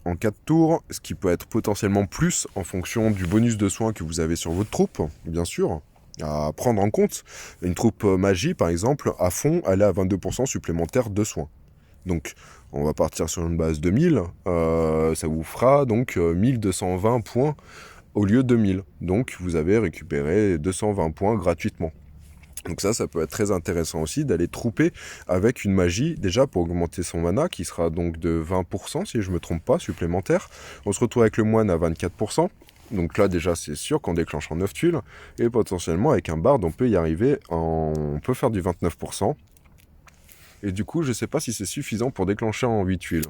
en 4 tours, ce qui peut être potentiellement plus en fonction du bonus de soins que vous avez sur votre troupe, bien sûr, à prendre en compte. Une troupe magie, par exemple, à fond, elle est à 22% supplémentaire de soins. Donc, on va partir sur une base de 1000, ça vous fera donc 1220 points au lieu de 1000. Donc, vous avez récupéré 220 points gratuitement. Donc ça peut être très intéressant aussi d'aller trouper avec une magie, déjà pour augmenter son mana, qui sera donc de 20%, si je ne me trompe pas, supplémentaire. On se retrouve avec le moine à 24%. Donc là déjà c'est sûr qu'on déclenche en 9 tuiles. Et potentiellement avec un bard on peut y arriver, on peut faire du 29%. Et du coup je sais pas si c'est suffisant pour déclencher en 8 tuiles.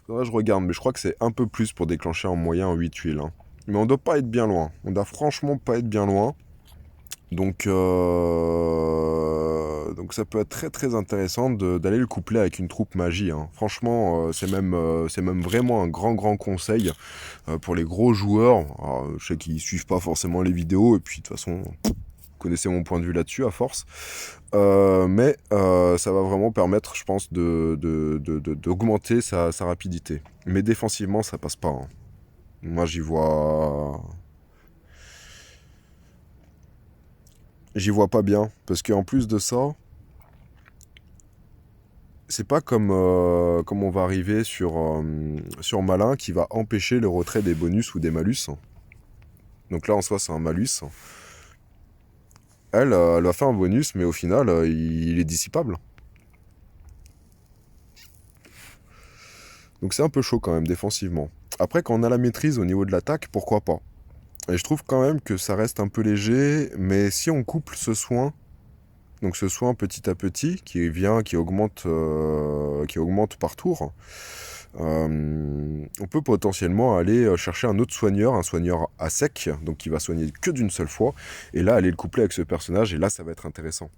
Là je regarde, mais je crois que c'est un peu plus pour déclencher en moyen en 8 tuiles. Hein. Mais on doit pas être bien loin. On doit franchement pas être bien loin. Donc ça peut être très très intéressant d'aller le coupler avec une troupe magie. Hein. Franchement, c'est même vraiment un grand conseil pour les gros joueurs. Alors, je sais qu'ils suivent pas forcément les vidéos, et puis de toute façon, vous connaissez mon point de vue là-dessus à force. Mais ça va vraiment permettre, je pense, d'augmenter sa rapidité. Mais défensivement, ça passe pas. Hein. Moi, j'y vois pas bien, parce qu'en plus de ça, c'est pas comme on va arriver sur Malin qui va empêcher le retrait des bonus ou des malus. Donc là en soi c'est un malus. Elle a fait un bonus, mais au final il est dissipable. Donc c'est un peu chaud quand même défensivement. Après quand on a la maîtrise au niveau de l'attaque, pourquoi pas. Et je trouve quand même que ça reste un peu léger, mais si on couple ce soin, donc ce soin petit à petit, qui augmente par tour, on peut potentiellement aller chercher un soigneur à sec, donc qui va soigner que d'une seule fois, et là aller le coupler avec ce personnage, et là ça va être intéressant.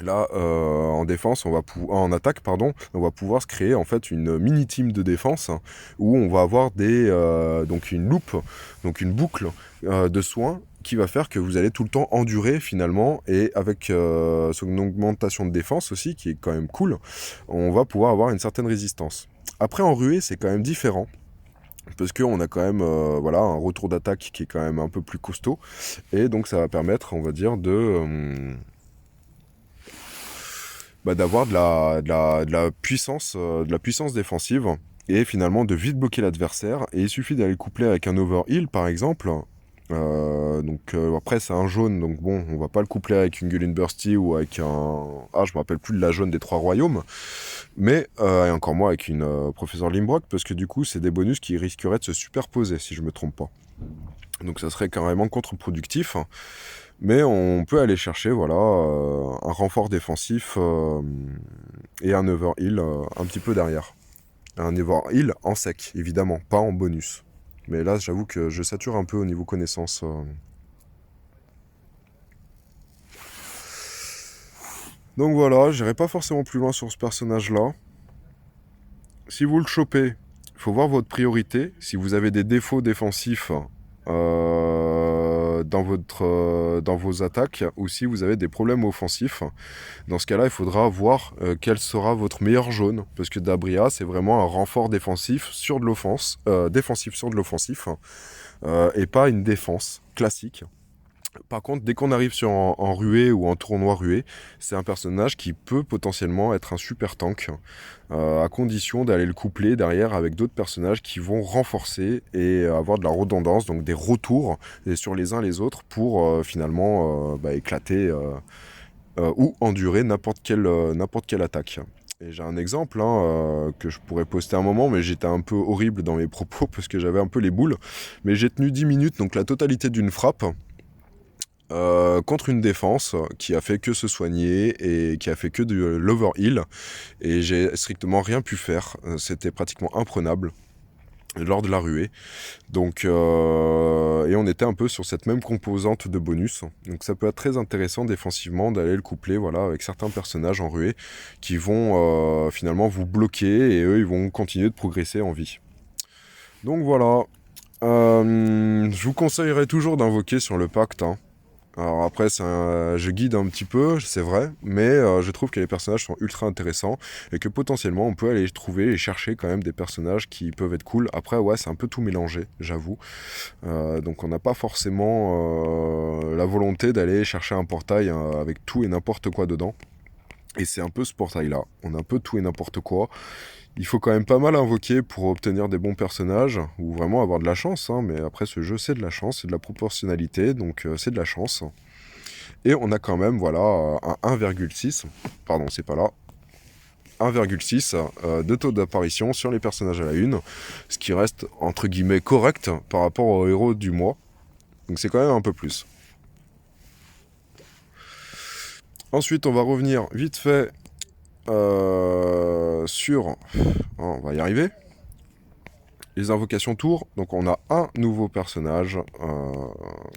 Là, en défense, en attaque, pardon, on va pouvoir se créer en fait une mini team de défense où on va avoir donc une loupe, donc une boucle de soins qui va faire que vous allez tout le temps endurer finalement, et avec son augmentation de défense aussi qui est quand même cool, on va pouvoir avoir une certaine résistance. Après en ruée c'est quand même différent. Parce qu'on a quand même un retour d'attaque qui est quand même un peu plus costaud. Et donc ça va permettre, on va dire, d'avoir de la puissance défensive. Et finalement de vite bloquer l'adversaire. Et il suffit d'aller le coupler avec un overheal par exemple. Après c'est un jaune, donc bon, on va pas le coupler avec une Gullin Bursty ou avec un... Ah, je me rappelle plus de la jaune des 3 royaumes. Mais, et encore moins avec une professeur Limbrock, parce que du coup, c'est des bonus qui risqueraient de se superposer, si je me trompe pas. Donc ça serait carrément contre-productif. Mais on peut aller chercher, un renfort défensif et un overheal un petit peu derrière. Un overheal en sec, évidemment, pas en bonus. Mais là, j'avoue que je sature un peu au niveau connaissance. Donc voilà, j'irai pas forcément plus loin sur ce personnage-là. Si vous le chopez, il faut voir votre priorité. Si vous avez des défauts défensifs, dans vos attaques ou si vous avez des problèmes offensifs. Dans ce cas-là, il faudra voir quel sera votre meilleur jaune, parce que Dabria, c'est vraiment un renfort défensif sur de l'offense, défensif sur de l'offensif, et pas une défense classique. Par contre, dès qu'on arrive en ruée ou en tournoi ruée, c'est un personnage qui peut potentiellement être un super tank, à condition d'aller le coupler derrière avec d'autres personnages qui vont renforcer et avoir de la redondance, donc des retours sur les uns les autres pour finalement éclater ou endurer n'importe quelle attaque. Et j'ai un exemple que je pourrais poster un moment, mais j'étais un peu horrible dans mes propos parce que j'avais un peu les boules. Mais j'ai tenu 10 minutes, donc la totalité d'une frappe, contre une défense qui a fait que se soigner et qui a fait que de l'overheal. Et j'ai strictement rien pu faire. C'était pratiquement imprenable lors de la ruée. Donc, et on était un peu sur cette même composante de bonus. Donc ça peut être très intéressant défensivement d'aller le coupler avec certains personnages en ruée qui vont finalement vous bloquer et eux ils vont continuer de progresser en vie. Donc voilà. Je vous conseillerais toujours d'invoquer sur le pacte. Alors après, je guide un petit peu, c'est vrai, mais je trouve que les personnages sont ultra intéressants et que potentiellement on peut aller trouver et chercher quand même des personnages qui peuvent être cool. Après, ouais, c'est un peu tout mélangé, j'avoue. Donc on n'a pas forcément la volonté d'aller chercher un portail avec tout et n'importe quoi dedans. Et c'est un peu ce portail-là. On a un peu tout et n'importe quoi. Il faut quand même pas mal invoquer pour obtenir des bons personnages, ou vraiment avoir de la chance, mais après ce jeu c'est de la chance, c'est de la proportionnalité, donc c'est de la chance. Et on a quand même un 1,6, pardon c'est pas là, 1,6 de taux d'apparition sur les personnages à la une, ce qui reste entre guillemets correct par rapport au héros du mois, donc c'est quand même un peu plus. Ensuite on va revenir vite fait sur... on va y arriver. Les invocations tour, donc on a un nouveau personnage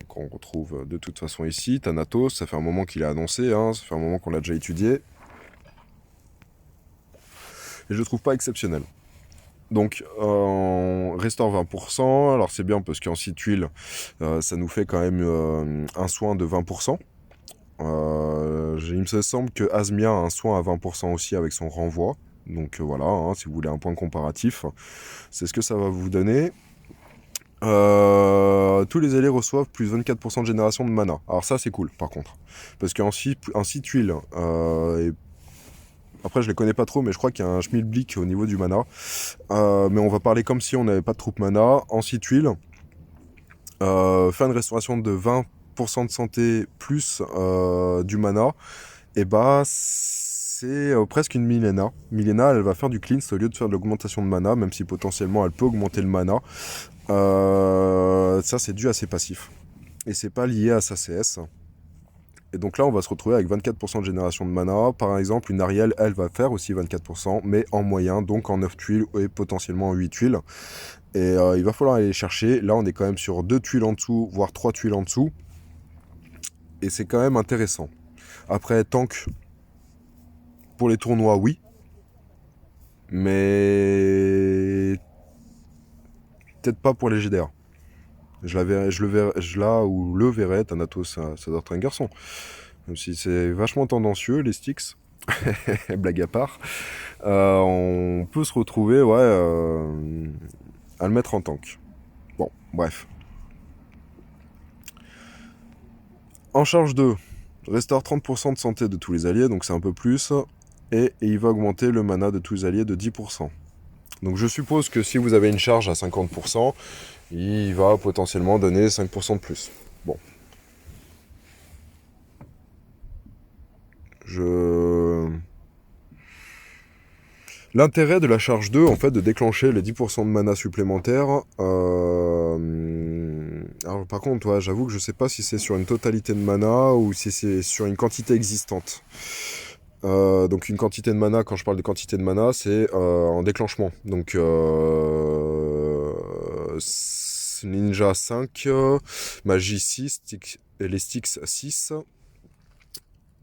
qu'on retrouve de toute façon ici, Thanatos, ça fait un moment qu'il est annoncé, ça fait un moment qu'on l'a déjà étudié. Et je le trouve pas exceptionnel. Donc on restaure 20%, alors c'est bien parce qu'en 6 tuiles, ça nous fait quand même un soin de 20%. Il me semble que Asmia a un soin à 20% aussi avec son renvoi. Donc voilà, si vous voulez un point comparatif, c'est ce que ça va vous donner. Tous les alliés reçoivent plus 24% de génération de mana. Alors ça c'est cool par contre. Parce qu'en 6 tuiles, après je les connais pas trop, mais je crois qu'il y a un schmilblick au niveau du mana. Mais on va parler comme si on n'avait pas de troupe mana. En 6 tuiles, faire une restauration de 20% de santé plus du mana, et c'est presque une Milena. Milena, elle va faire du cleanse au lieu de faire de l'augmentation de mana, même si potentiellement elle peut augmenter le mana. Ça, c'est dû à ses passifs. Et c'est pas lié à sa CS. Et donc là, on va se retrouver avec 24% de génération de mana. Par exemple, une Ariel, elle va faire aussi 24%, mais en moyen, donc en 9 tuiles et potentiellement en 8 tuiles. Et il va falloir aller les chercher. Là, on est quand même sur 2 tuiles en dessous, voire 3 tuiles en dessous. Et c'est quand même intéressant. Après, tank, pour les tournois, oui. Mais peut-être pas pour les GDR. Je le verrais, Thanatos, ça doit être un garçon. Même si c'est vachement tendancieux, les sticks. Blague à part. On peut se retrouver, à le mettre en tank. Bon, bref. En charge 2, restaure 30% de santé de tous les alliés, donc c'est un peu plus. Et il va augmenter le mana de tous les alliés de 10%. Donc je suppose que si vous avez une charge à 50%, il va potentiellement donner 5% de plus. Bon. L'intérêt de la charge 2, en fait, de déclencher les 10% de mana supplémentaires... Alors par contre, j'avoue que je sais pas si c'est sur une totalité de mana ou si c'est sur une quantité existante. Donc une quantité de mana, quand je parle de quantité de mana, c'est en déclenchement. Donc Ninja 5, Magie 6, les sticks 6,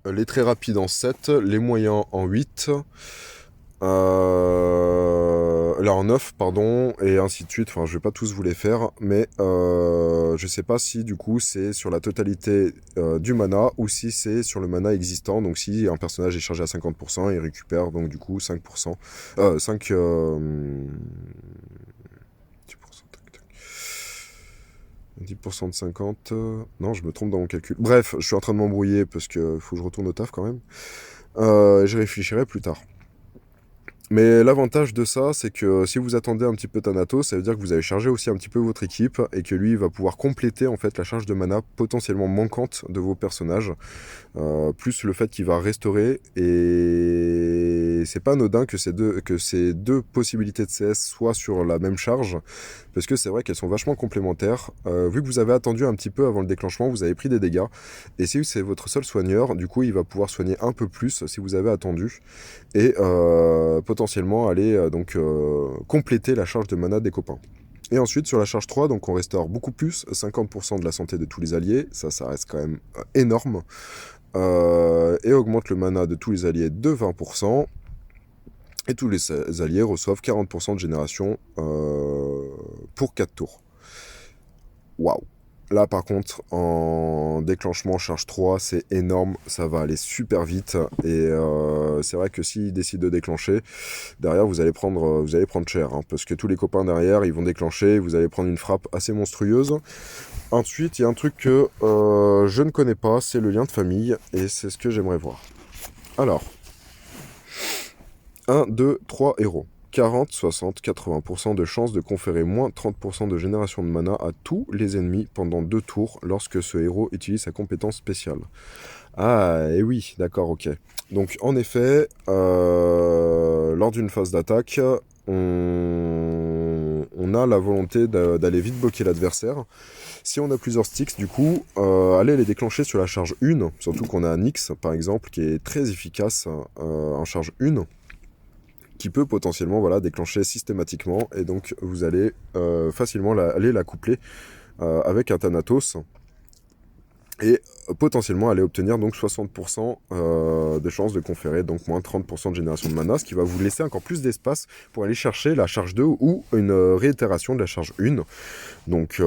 les très rapides en 7, les moyens en 8, leur 9, pardon, et ainsi de suite. Enfin, je vais pas tous vous les faire, mais je sais pas si du coup c'est sur la totalité du mana ou si c'est sur le mana existant. Donc si un personnage est chargé à 50%, il récupère donc du coup 5%. 5... 10%, tac, tac. 10% de 50... non, je me trompe dans mon calcul. Bref, je suis en train de m'embrouiller parce que faut que je retourne au taf quand même. J'y réfléchirai plus tard. Mais l'avantage de ça, c'est que si vous attendez un petit peu Thanatos, ça veut dire que vous avez chargé aussi un petit peu votre équipe et que lui, il va pouvoir compléter en fait la charge de mana potentiellement manquante de vos personnages. Plus le fait qu'il va restaurer, et c'est pas anodin que ces deux possibilités de CS soient sur la même charge, parce que c'est vrai qu'elles sont vachement complémentaires. Vu que vous avez attendu un petit peu avant le déclenchement, vous avez pris des dégâts, et si c'est votre seul soigneur, du coup il va pouvoir soigner un peu plus si vous avez attendu, et potentiellement aller compléter la charge de mana des copains. Et ensuite, sur la charge 3, donc on restaure beaucoup plus, 50% de la santé de tous les alliés, ça reste quand même énorme, et augmente le mana de tous les alliés de 20%, et tous les alliés reçoivent 40% de génération pour 4 tours. Waouh! Là par contre, en déclenchement charge 3, c'est énorme, ça va aller super vite, et c'est vrai que s'il décide de déclencher, derrière vous allez prendre cher, hein, parce que tous les copains derrière, ils vont déclencher, vous allez prendre une frappe assez monstrueuse. Ensuite, il y a un truc que je ne connais pas, c'est le lien de famille, et c'est ce que j'aimerais voir. Alors, 1, 2, 3 héros. 40, 60, 80% de chances de conférer moins 30% de génération de mana à tous les ennemis pendant 2 tours lorsque ce héros utilise sa compétence spéciale. Ah, et oui, d'accord, ok. Donc, en effet, lors d'une phase d'attaque, on a la volonté d'aller vite bloquer l'adversaire. Si on a plusieurs sticks, du coup, allez les déclencher sur la charge 1, surtout qu'on a un Nyx, par exemple, qui est très efficace en charge 1, qui peut potentiellement déclencher systématiquement, et donc vous allez facilement aller la coupler avec un Thanatos, et potentiellement aller obtenir donc 60% de chances de conférer donc moins 30% de génération de mana, ce qui va vous laisser encore plus d'espace pour aller chercher la charge 2 ou une réitération de la charge 1. Donc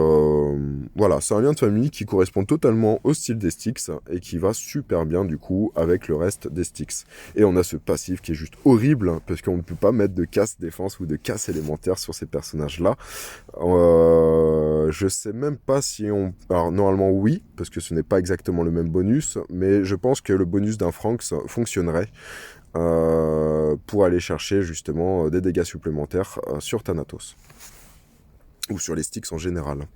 voilà, c'est un lien de famille qui correspond totalement au style des Styx et qui va super bien du coup avec le reste des Styx. Et on a ce passif qui est juste horrible, hein, parce qu'on ne peut pas mettre de casse défense ou de casse élémentaire sur ces personnages-là. Je sais même pas si on... Alors normalement oui, parce que ce n'est pas exactement le même bonus, mais je pense que le bonus d'un Franx fonctionnerait pour aller chercher justement des dégâts supplémentaires sur Thanatos. Ou sur les Styx en général.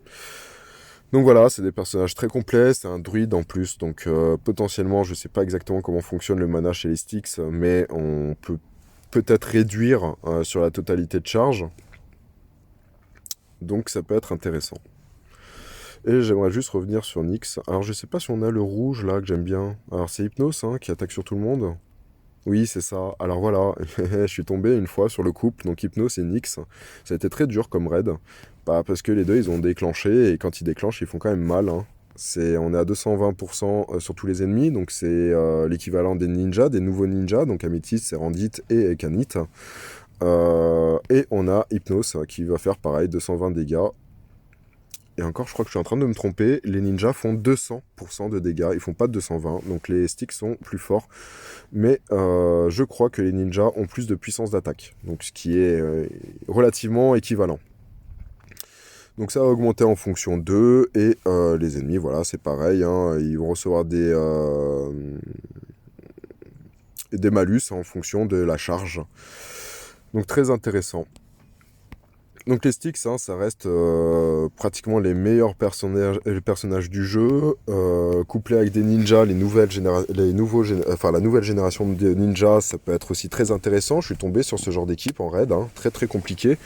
Donc voilà, c'est des personnages très complets, c'est un druide en plus, donc potentiellement, je sais pas exactement comment fonctionne le mana chez les Styx, mais on peut peut-être réduire sur la totalité de charge. Donc ça peut être intéressant. Et j'aimerais juste revenir sur Nyx. Alors je sais pas si on a le rouge là que j'aime bien. Alors c'est Hypnos qui attaque sur tout le monde. Oui, c'est ça. Alors voilà, je suis tombé une fois sur le couple, donc Hypnos et Nyx. Ça a été très dur comme raid. Parce que les deux, ils ont déclenché, et quand ils déclenchent, ils font quand même mal. Hein. On est à 220% sur tous les ennemis, donc c'est l'équivalent des ninjas, des nouveaux ninjas, donc Améthyste, Sérendite et Kanit. Et on a Hypnos qui va faire pareil, 220 dégâts. Et encore, je crois que je suis en train de me tromper, les ninjas font 200% de dégâts, ils font pas 220, donc les sticks sont plus forts. Mais je crois que les ninjas ont plus de puissance d'attaque, donc ce qui est relativement équivalent. Donc ça va augmenter en fonction d'eux, et les ennemis, voilà, c'est pareil, hein, ils vont recevoir des malus en fonction de la charge. Donc très intéressant. Donc les Styx, hein, ça reste pratiquement les meilleurs personnages du jeu, couplés avec des ninjas, la nouvelle génération de ninjas, ça peut être aussi très intéressant. Je suis tombé sur ce genre d'équipe en raid, hein, très très compliqué.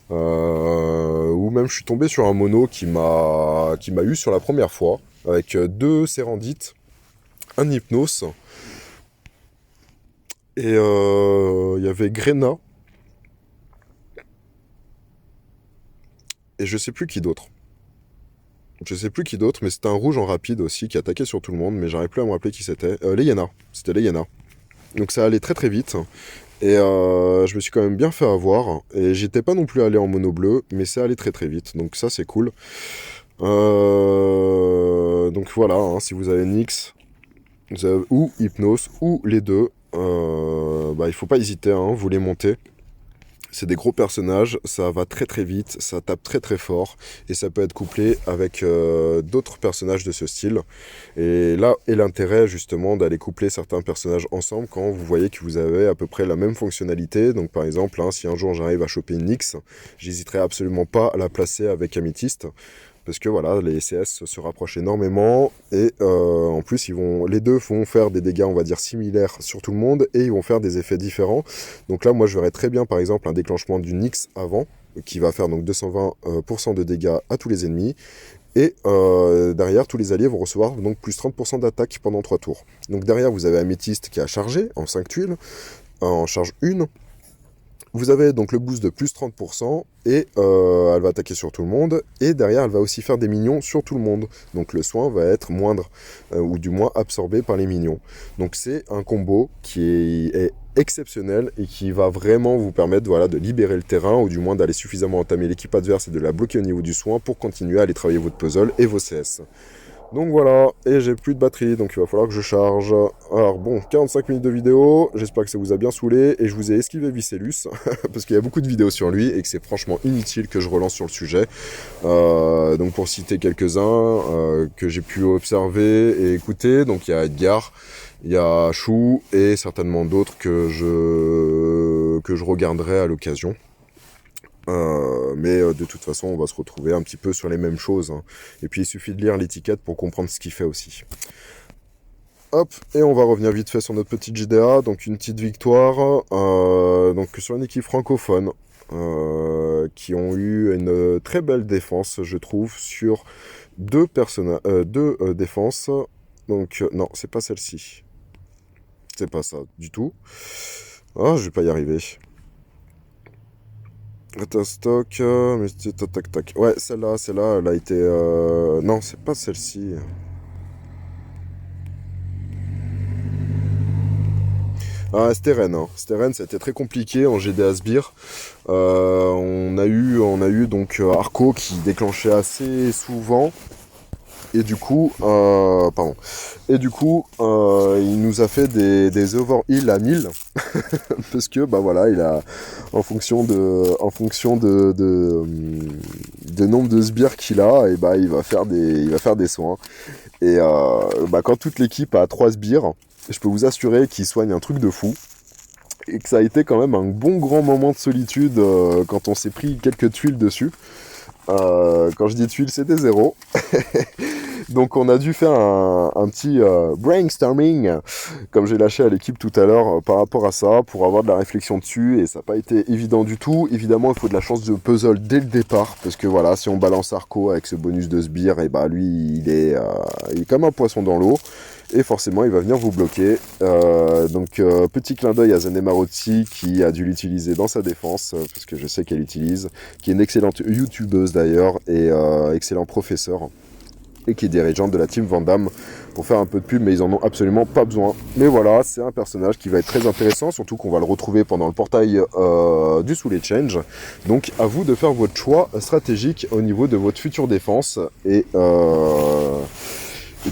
Ou même je suis tombé sur un mono qui m'a eu sur la première fois, avec 2 Sérendites, un Hypnos, et il y avait Grena, et je sais plus qui d'autre. Mais c'était un rouge en rapide aussi qui attaquait sur tout le monde, mais j'arrive plus à me rappeler qui c'était. Leyena, c'était Leyena. Donc ça allait très très vite, Et je me suis quand même bien fait avoir. Et j'étais pas non plus allé en mono bleu, mais c'est allé très très vite. Donc ça, c'est cool. Donc voilà, hein, si vous avez Nyx, ou Hypnos, ou les deux, bah, il faut pas hésiter, hein, vous les montez. C'est des gros personnages, ça va très très vite, ça tape très très fort, et ça peut être couplé avec d'autres personnages de ce style. Et là est l'intérêt justement d'aller coupler certains personnages ensemble quand vous voyez que vous avez à peu près la même fonctionnalité. Donc par exemple, hein, si un jour j'arrive à choper une Nyx, j'hésiterai absolument pas à la placer avec Améthyste. Parce que voilà, les CS se rapprochent énormément et en plus les deux vont faire des dégâts on va dire similaires sur tout le monde et ils vont faire des effets différents. Donc là moi je verrais très bien par exemple un déclenchement du Nyx avant qui va faire donc 220% de dégâts à tous les ennemis et derrière tous les alliés vont recevoir donc plus 30% d'attaque pendant 3 tours. Donc derrière vous avez Améthyste qui a chargé en 5 tuiles, en charge 1. Vous avez donc le boost de plus 30% et elle va attaquer sur tout le monde. Et derrière, elle va aussi faire des minions sur tout le monde. Donc le soin va être moindre, ou du moins absorbé par les minions. Donc c'est un combo qui est exceptionnel et qui va vraiment vous permettre voilà, de libérer le terrain ou du moins d'aller suffisamment entamer l'équipe adverse et de la bloquer au niveau du soin pour continuer à aller travailler votre puzzle et vos CS. Donc voilà, et j'ai plus de batterie, donc il va falloir que je charge. Alors bon, 45 minutes de vidéo, j'espère que ça vous a bien saoulé, et je vous ai esquivé Vicellus, parce qu'il y a beaucoup de vidéos sur lui, et que c'est franchement inutile que je relance sur le sujet. Donc pour citer quelques-uns que j'ai pu observer et écouter, donc il y a Edgar, il y a Chou, et certainement d'autres que je regarderai à l'occasion. Mais de toute façon, on va se retrouver un petit peu sur les mêmes choses. Hein. Et puis, il suffit de lire l'étiquette pour comprendre ce qu'il fait aussi. Hop, et on va revenir vite fait sur notre petite GDA. Donc, une petite victoire donc sur une équipe francophone qui ont eu une très belle défense, je trouve, sur deux défenses. Donc, non, c'est pas celle-ci. C'est pas ça du tout. Ah, je vais pas y arriver. Stock, mais tac tac tac. Ouais, celle-là, elle a été. Non, c'est pas celle-ci. Ah, Steren, hein. Steren, c'était très compliqué en GDA Sbire. On a eu donc Arco qui déclenchait assez souvent. Et du coup, il nous a fait des overheal à 1000 parce que bah voilà, il a en fonction de nombre de sbires qu'il a, et bah il va faire des soins. Et bah quand toute l'équipe a 3 sbires, je peux vous assurer qu'il soigne un truc de fou. Et que ça a été quand même un bon grand moment de solitude quand on s'est pris quelques tuiles dessus. Quand je dis tuiles, c'était 0. Donc on a dû faire un petit brainstorming, comme j'ai lâché à l'équipe tout à l'heure, par rapport à ça, pour avoir de la réflexion dessus, et ça n'a pas été évident du tout. Évidemment, il faut de la chance de puzzle dès le départ, parce que voilà, si on balance Arco avec ce bonus de sbire, et bah lui, il est comme un poisson dans l'eau, et forcément, il va venir vous bloquer. Donc petit clin d'œil à Zanemarozzi, qui a dû l'utiliser dans sa défense, parce que je sais qu'elle l'utilise, qui est une excellente youtubeuse d'ailleurs, et excellent professeur, et qui est dirigeante de la team Vandam, pour faire un peu de pub, mais ils en ont absolument pas besoin. Mais voilà, c'est un personnage qui va être très intéressant, surtout qu'on va le retrouver pendant le portail du Soul Change. Donc à vous de faire votre choix stratégique au niveau de votre future défense, et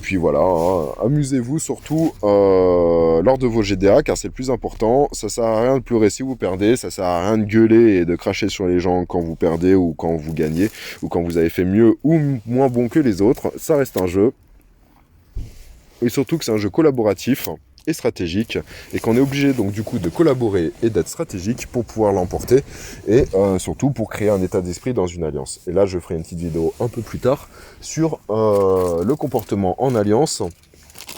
puis voilà, hein, amusez-vous surtout lors de vos GDA, car c'est le plus important. Ça sert à rien de pleurer si vous perdez, ça sert à rien de gueuler et de cracher sur les gens quand vous perdez ou quand vous gagnez, ou quand vous avez fait mieux ou moins bon que les autres. Ça reste un jeu. Et surtout que c'est un jeu collaboratif et stratégique, et qu'on est obligé donc du coup de collaborer et d'être stratégique pour pouvoir l'emporter, et surtout pour créer un état d'esprit dans une alliance. Et là je ferai une petite vidéo un peu plus tard sur le comportement en alliance,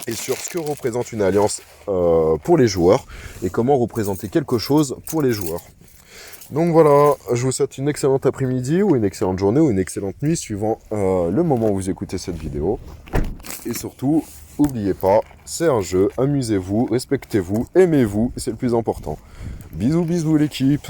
et sur ce que représente une alliance pour les joueurs, et comment représenter quelque chose pour les joueurs. Donc voilà, je vous souhaite une excellente après-midi, ou une excellente journée, ou une excellente nuit, suivant le moment où vous écoutez cette vidéo. Et surtout, n'oubliez pas, c'est un jeu, amusez-vous, respectez-vous, aimez-vous, c'est le plus important. Bisous bisous l'équipe.